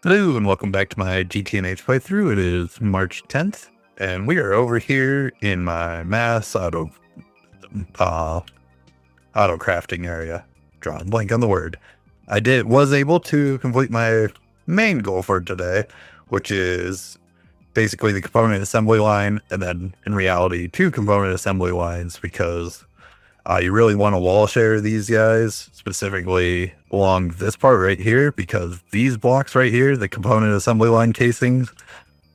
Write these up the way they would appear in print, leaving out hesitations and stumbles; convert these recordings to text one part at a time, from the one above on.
Hello and welcome back to my GTNH playthrough. It is March 10th, and we are over here in my mass uh, auto crafting area. Drawing blank on the word. Was able to complete my main goal for today, which is basically the component assembly line, and then in reality, 2 component assembly lines, because you really want to wall share these guys, specifically along this part right here, because these blocks right here, the component assembly line casings,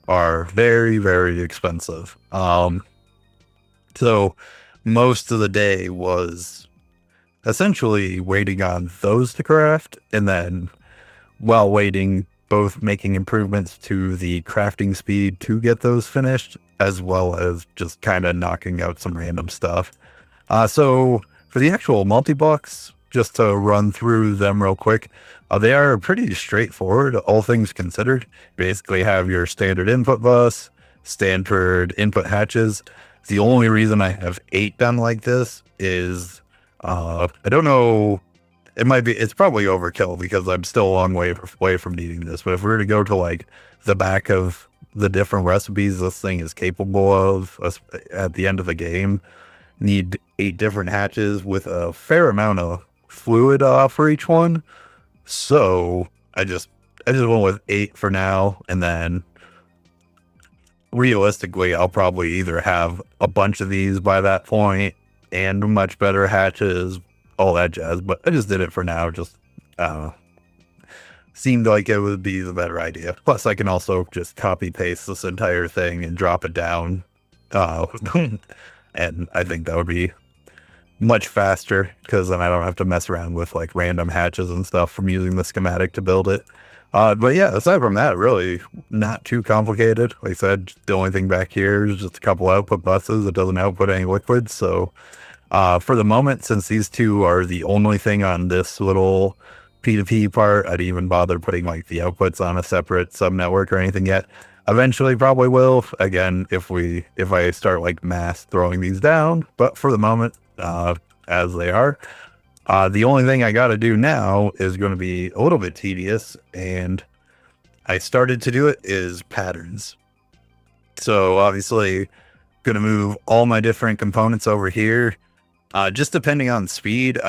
are very, very expensive. So most of the day was essentially waiting on those to craft, and then while waiting, both making improvements to the crafting speed to get those finished, as well as just kind of knocking out some random stuff. So for the actual multi-blocks, just to run through them real quick, they are pretty straightforward, all things considered. Basically have your standard input bus, standard input hatches. The only reason I have 8 done like this is, I don't know, it's probably overkill because I'm still a long way away from needing this. But if we were to go to like the back of the different recipes this thing is capable of at the end of the game, need 8 different hatches with a fair amount of fluid for each one. So I just went with 8 for now, and then realistically I'll probably either have a bunch of these by that point and much better hatches, all that jazz. But I just did it for now. Just seemed like it would be the better idea. Plus I can also just copy paste this entire thing and drop it down. And I think that would be much faster, because then I don't have to mess around with like random hatches and stuff from using the schematic to build it. But yeah, aside from that, really not too complicated. Like I said, the only thing back here is just a couple output buses. It doesn't output any liquids. So for the moment, since these 2 are the only thing on this little P2P part, I didn't even bother putting like the outputs on a separate subnetwork or anything yet. Eventually probably will, again, if I start like mass throwing these down, but for the moment, as they are, the only thing I got to do now is going to be a little bit tedious, and I started to do it, is patterns. So obviously going to move all my different components over here. Just depending on speed,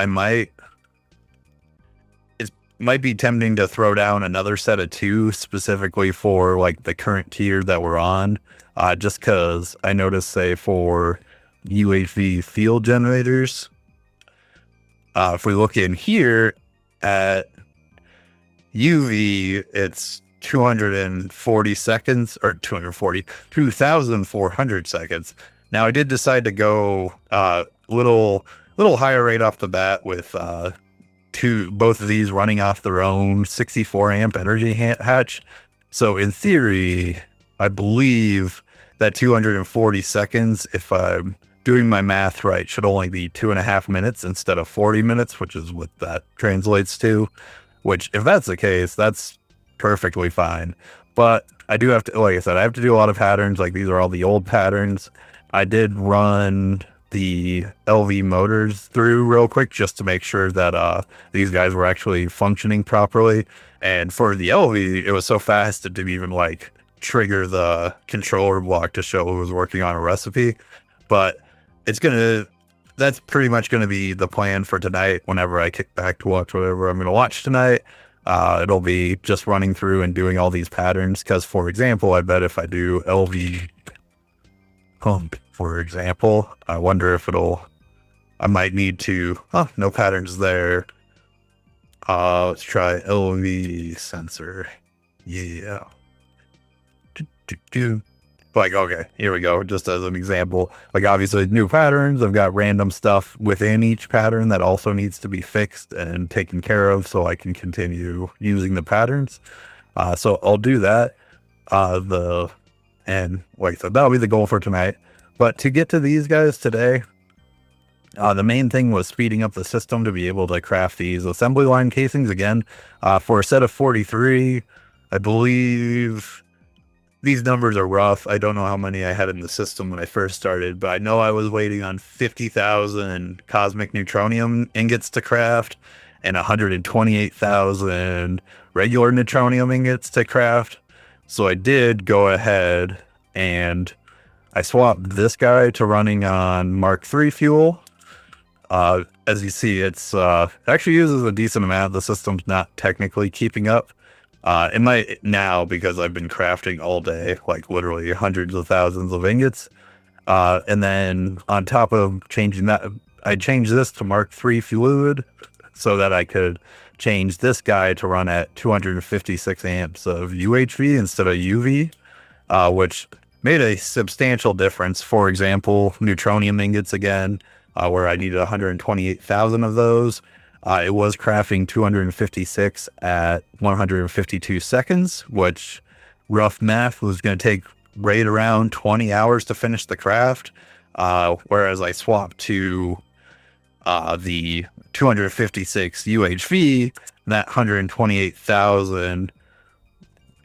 might be tempting to throw down another set of 2 specifically for like the current tier that we're on, just because I noticed, say, for UHV field generators, if we look in here at UV, it's 240 seconds, or 2,400 seconds. Now I did decide to go little higher rate off the bat with both of these running off their own 64 amp energy hatch. So in theory, I believe that 240 seconds, if I'm doing my math right, should only be 2.5 minutes instead of 40 minutes, which is what that translates to. Which, if that's the case, that's perfectly fine. But I do have to, like I said, I have to do a lot of patterns. Like, these are all the old patterns. I did run the LV motors through real quick just to make sure that these guys were actually functioning properly. And for the LV, it was so fast it didn't even like trigger the controller block to show it was working on a recipe. But that's pretty much gonna be the plan for tonight. Whenever I kick back to watch whatever I'm gonna watch tonight, it'll be just running through and doing all these patterns. Because, for example, I bet if I do LV pump, for example, I wonder if I might need to, no patterns there. Let's try LV sensor. Yeah. Like, okay, here we go. Just as an example, like, obviously new patterns, I've got random stuff within each pattern that also needs to be fixed and taken care of so I can continue using the patterns. So I'll do that. And like I said, that'll be the goal for tonight. But to get to these guys today, the main thing was speeding up the system to be able to craft these assembly line casings again. For a set of 43, I believe these numbers are rough. I don't know how many I had in the system when I first started, but I know I was waiting on 50,000 cosmic neutronium ingots to craft and 128,000 regular neutronium ingots to craft. So I did go ahead and I swapped this guy to running on Mark III fuel. As you see, it's actually uses a decent amount. The system's not technically keeping up. It might now because I've been crafting all day, like literally hundreds of thousands of ingots. And then on top of changing that, I changed this to Mark III fluid so that I could change this guy to run at 256 amps of UHV instead of UV, which made a substantial difference. For example, neutronium ingots again, where I needed 128,000 of those. It was crafting 256 at 152 seconds, which rough math was going to take right around 20 hours to finish the craft. Whereas I swapped to the 256 UHV, that 128,000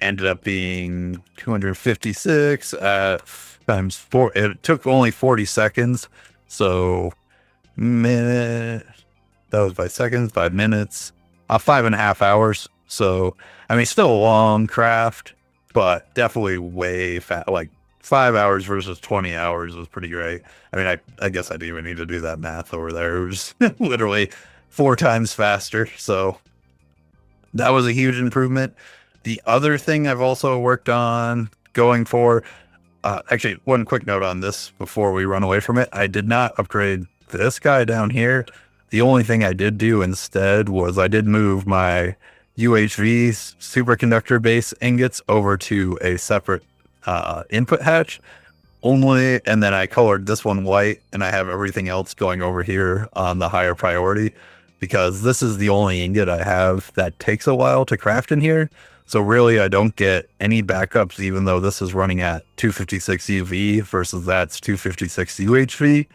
ended up being 256 at times 4. It took only 40 seconds. So minute, that was by seconds, 5 minutes, 5.5 hours. So, I mean, still a long craft, but definitely way fast. Like 5 hours versus 20 hours was pretty great. I mean, I guess I didn't even need to do that math over there. It was literally 4 times faster. So that was a huge improvement. The other thing I've also worked on going for, actually, one quick note on this before we run away from it. I did not upgrade this guy down here. The only thing I did do instead was I did move my UHV superconductor base ingots over to a separate input hatch only, and then I colored this one white, and I have everything else going over here on the higher priority, because this is the only ingot I have that takes a while to craft in here. So really, I don't get any backups, even though this is running at 256 UV versus that's 256 UHV,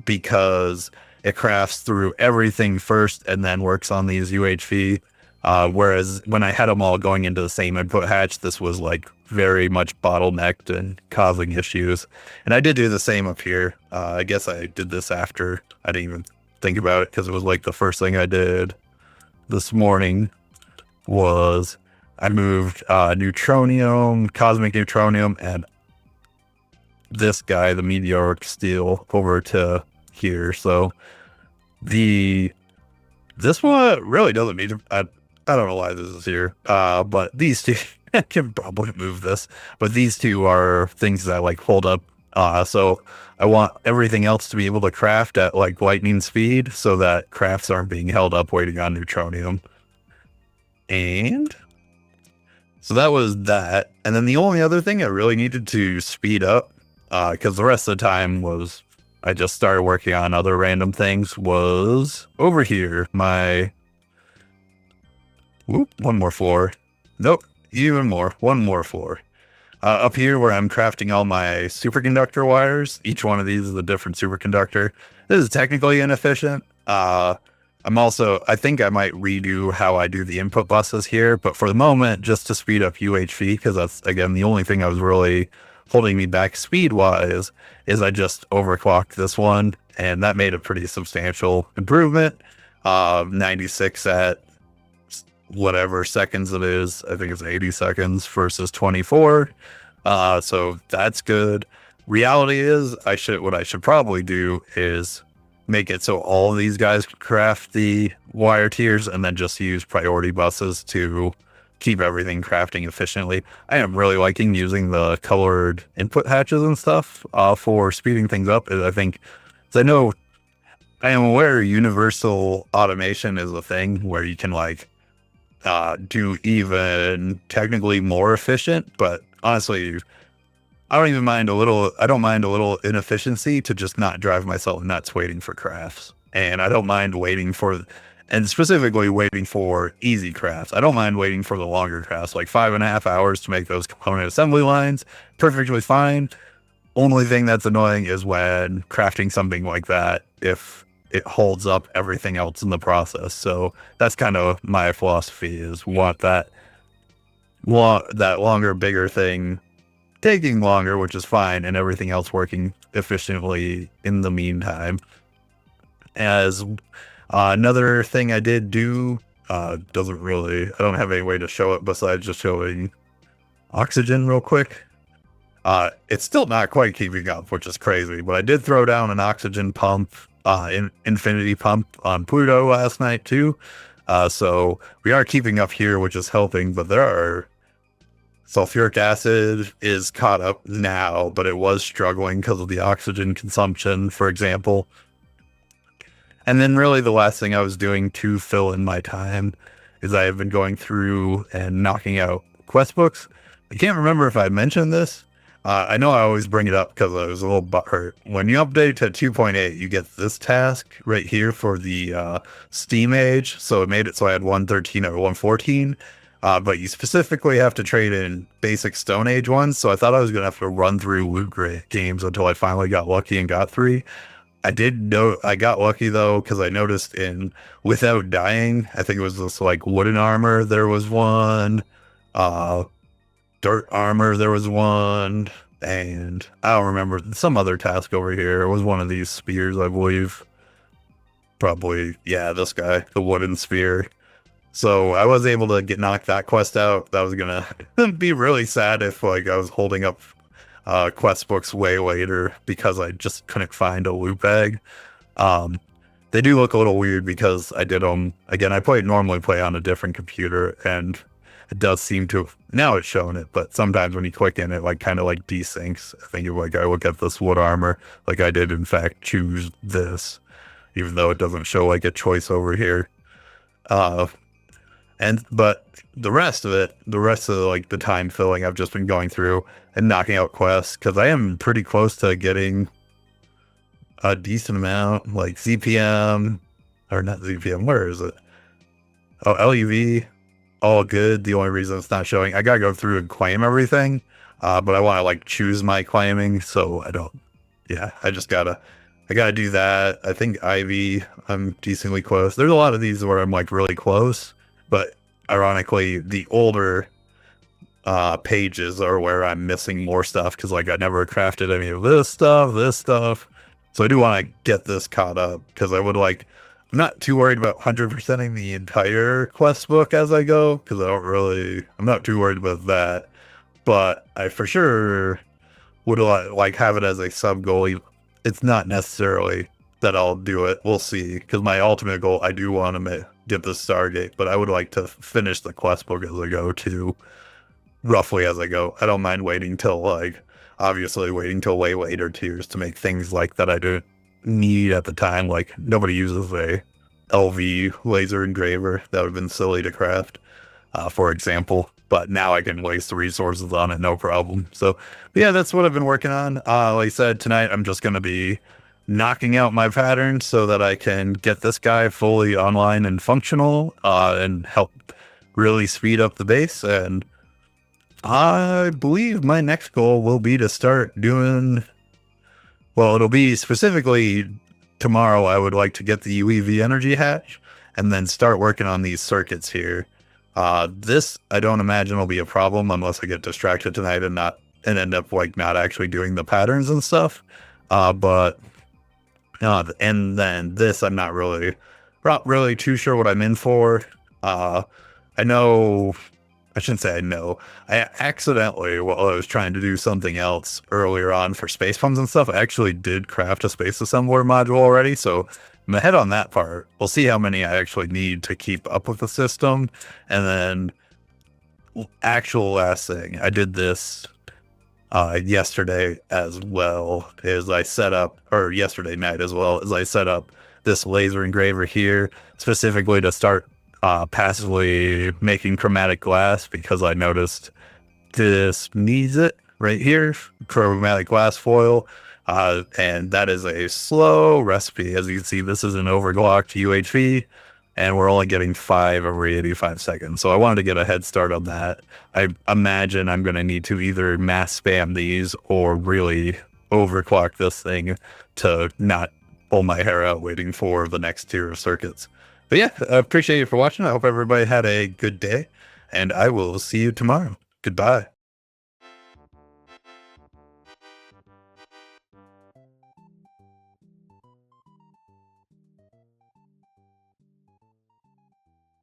because it crafts through everything first and then works on these UHV. Whereas when I had them all going into the same input hatch, this was like very much bottlenecked and causing issues. And I did do the same up here. I guess I did this after. I didn't even think about it because it was like the first thing I did this morning was I moved neutronium, cosmic neutronium, and this guy, the meteoric steel, over to here. So this one really doesn't need to, I don't know why this is here, but these two, I can probably move this, but these two are things that like hold up. So I want everything else to be able to craft at like lightning speed so that crafts aren't being held up waiting on neutronium. And so that was that. And then the only other thing I really needed to speed up, because the rest of the time was I just started working on other random things, was over here. One more floor. Nope, even more. One more floor. Up here where I'm crafting all my superconductor wires. Each one of these is a different superconductor. This is technically inefficient. I think I might redo how I do the input buses here, but for the moment, just to speed up UHV, because that's, again, the only thing I was really holding me back speed-wise, is I just overclocked this one, and that made a pretty substantial improvement. 96 at whatever seconds it is. I think it's 80 seconds versus 24. So that's good. Reality is, what I should probably do is make it so all of these guys craft the wire tiers and then just use priority buses to keep everything crafting efficiently. I am really liking using the colored input hatches and stuff for speeding things up. I think, I know, I am aware universal automation is a thing where you can like do even technically more efficient, but honestly, I don't mind a little inefficiency to just not drive myself nuts waiting for crafts. And I don't mind and specifically waiting for easy crafts. I don't mind waiting for the longer crafts, like 5.5 hours to make those component assembly lines. Perfectly fine. Only thing that's annoying is when crafting something like that, if it holds up everything else in the process. So that's kind of my philosophy, is want that longer, bigger thing taking longer, which is fine, and everything else working efficiently in the meantime. As another thing I did do Doesn't really, I don't have any way to show it besides just showing oxygen real quick. It's still not quite keeping up, which is crazy, but I did throw down an oxygen pump, infinity pump on Pluto last night too. So we are keeping up here, which is helping, but there are sulfuric acid is caught up now, but it was struggling because of the oxygen consumption, for example. And then really the last thing I was doing to fill in my time is I have been going through and knocking out quest books. I can't remember if I mentioned this. I know I always bring it up because I was a little butthurt. When you update to 2.8, you get this task right here for the Steam age. So it made it so I had 113 or 114. But you specifically have to trade in basic Stone Age ones. So I thought I was going to have to run through loot games until I finally got lucky and got 3. I did know I got lucky though, because I noticed in Without Dying, I think it was this like wooden armor, there was one, dirt armor, there was one, and I don't remember some other task over here. It was one of these spears, I believe. Probably, yeah, this guy, the wooden spear. So I was able to knock that quest out. That was gonna be really sad if like I was holding up quest books way later because I just couldn't find a loot bag. They do look a little weird because I did them again. I normally play on a different computer, and it does seem to now it's showing it, but sometimes when you click in it, like kind of like desyncs. I think if like I look at this wood armor, like I did in fact choose this, even though it doesn't show like a choice over here. But the rest of it, the rest of like the time filling, I've just been going through and knocking out quests because I am pretty close to getting a decent amount, like ZPM, or not ZPM, where is it? Oh, LUV, all good. The only reason it's not showing, I gotta go through and claim everything, but I want to like choose my claiming, so I don't, yeah, I gotta do that. I think Ivy, I'm decently close. There's a lot of these where I'm like really close, but ironically, the older pages are where I'm missing more stuff because like I never crafted any of this stuff. So I do want to get this caught up because I would like, I'm not too worried about 100%ing the entire quest book as I go because I'm not too worried about that. But I for sure would like have it as a sub goal. It's not necessarily that I'll do it. We'll see, because my ultimate goal, I do want to get the Stargate, but I would like to finish the quest book as I go too, roughly as I go. I don't mind waiting till obviously waiting till way later tiers to make things like that I don't need at the time. Like nobody uses a LV laser engraver. That would have been silly to craft, for example. But now I can waste the resources on it, no problem. So yeah, that's what I've been working on. Like I said, tonight I'm just going to be knocking out my patterns so that I can get this guy fully online and functional, and help really speed up the base. And I believe my next goal will be to start doing, well, it'll be specifically tomorrow. I would like to get the UEV energy hatch and then start working on these circuits here. This I don't imagine will be a problem unless I get distracted tonight and end up like not actually doing the patterns and stuff. And then this I'm not really too sure what I'm in for. I know, I shouldn't say I know. I accidentally, while I was trying to do something else earlier on for space pumps and stuff, I actually did craft a space assembler module already, so I'm ahead on that part. We'll see how many I actually need to keep up with the system. And then actual last thing, I did this yesterday as well, is I set up, or yesterday night as well, as I set up this laser engraver here specifically to start passively making chromatic glass, because I noticed this needs it right here, chromatic glass foil. And that is a slow recipe. As you can see, this is an overclocked UHV, and we're only getting 5 every 85 seconds. So I wanted to get a head start on that. I imagine I'm going to need to either mass spam these or really overclock this thing to not pull my hair out waiting for the next tier of circuits. But yeah, I appreciate you for watching. I hope everybody had a good day, and I will see you tomorrow. Goodbye.